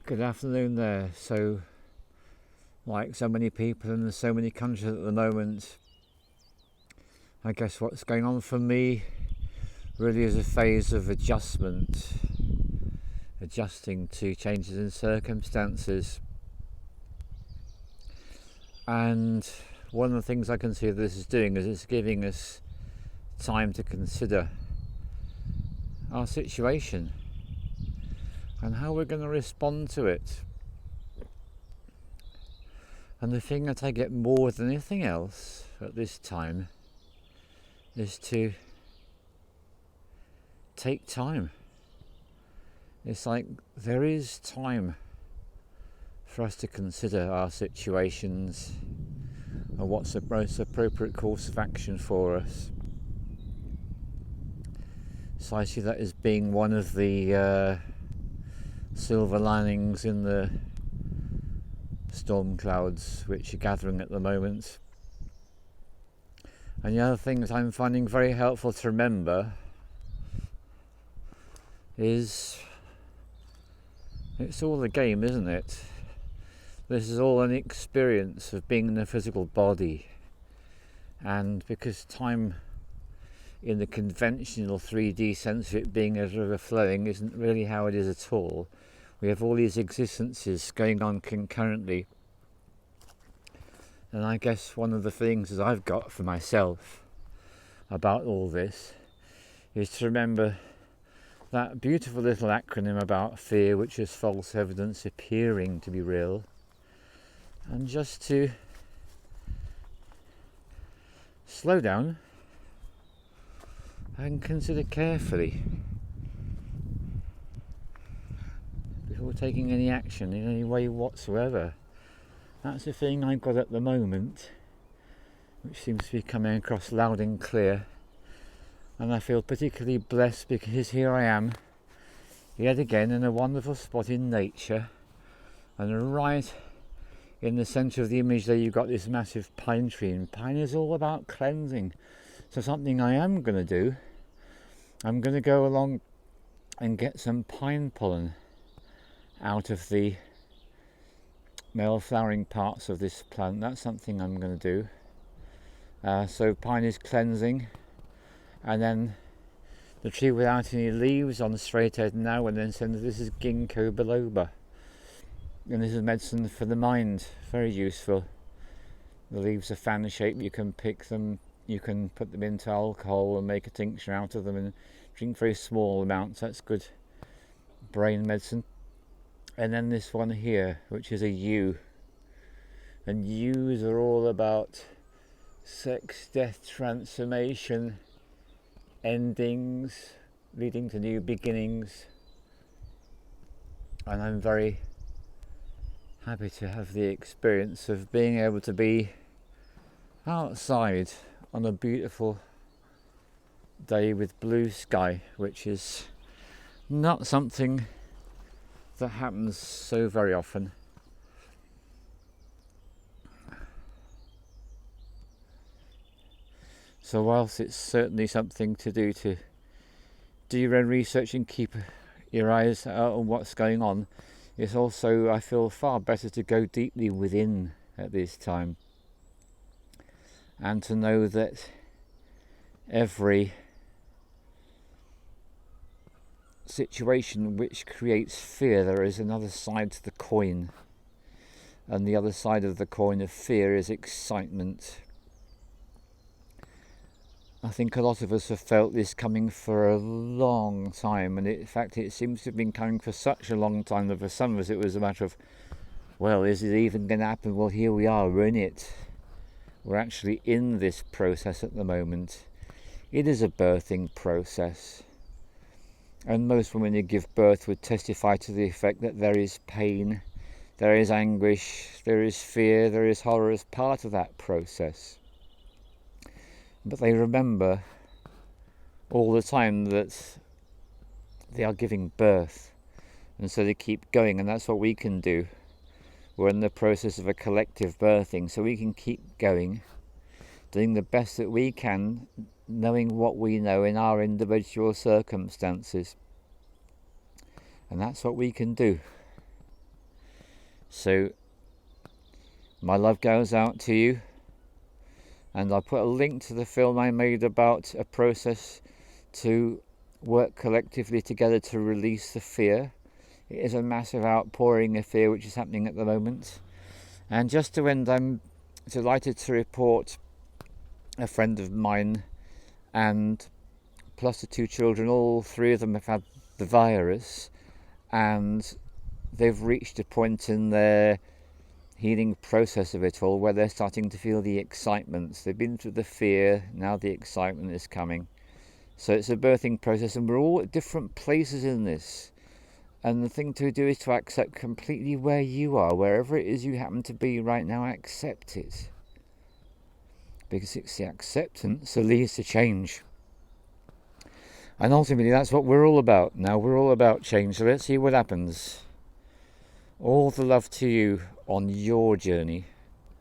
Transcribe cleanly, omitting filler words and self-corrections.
Good afternoon there. So, like so many people in so many countries at the moment, I guess what's going on for me really is a phase of adjustment, adjusting to changes in circumstances. And one of the things I can see this is doing is it's giving us time to consider our situation and how we're going to respond to it. And the thing that I get more than anything else at this time is to take time. It's like there is time for us to consider our situations and what's the most appropriate course of action for us. So I see that as being one of the silver linings in the storm clouds which are gathering at the moment. And the other thing that I'm finding very helpful to remember is it's all a game, isn't it? This is all an experience of being in a physical body, and because time in the conventional 3D sense of it being a river flowing isn't really how it is at all. We have all these existences going on concurrently. And I guess one of the things that I've got for myself about all this is to remember that beautiful little acronym about fear, which is false evidence appearing to be real, and just to slow down and consider carefully before taking any action in any way whatsoever. That's the thing I've got at the moment, which seems to be coming across loud and clear, and I feel particularly blessed because here I am yet again in a wonderful spot in nature, and right in the centre of the image there you've got this massive pine tree, and pine is all about cleansing. So something I am going to do, I'm going to go along and get some pine pollen out of the male flowering parts of this plant. That's something I'm going to do. So pine is cleansing, and then the tree without any leaves on the straight head now, and then this is ginkgo biloba, and this is medicine for the mind, very useful. The leaves are fan shaped, you can pick them, you can put them into alcohol and make a tincture out of them and drink very small amounts. That's good brain medicine. And then this one here, which is a yew, and yews are all about sex, death, transformation, endings, leading to new beginnings. And I'm very happy to have the experience of being able to be outside on a beautiful day with blue sky, which is not something that happens so very often. So whilst it's certainly something to do to do your own research and keep your eyes out on what's going on, it's also, I feel, far better to go deeply within at this time, and to know that every situation which creates fear, there is another side to the coin, and the other side of the coin of fear is excitement. I think a lot of us have felt this coming for a long time, and in fact it seems to have been coming for such a long time that for some of us it was a matter of, well, is it even going to happen? Well, here we are, we're in it. We're actually in this process at the moment. It is a birthing process. And most women who give birth would testify to the effect that there is pain, there is anguish, there is fear, there is horror as part of that process. But they remember all the time that they are giving birth, and so they keep going, and that's what we can do. We're in the process of a collective birthing, so we can keep going, doing the best that we can, knowing what we know in our individual circumstances. And that's what we can do. So my love goes out to you, and I'll put a link to the film I made about a process to work collectively together to release the fear. It is a massive outpouring of fear which is happening at the moment. And just to end, I'm delighted to report a friend of mine and plus the 2 children, all 3 of them have had the virus, and they've reached a point in their healing process of it all where they're starting to feel the excitement. They've been through the fear, now the excitement is coming. So it's a birthing process, and we're all at different places in this. And the thing to do is to accept completely where you are, wherever it is you happen to be right now, accept it. Because it's the acceptance that leads to change. And ultimately that's what we're all about. Now we're all about change, so let's see what happens. All the love to you on your journey.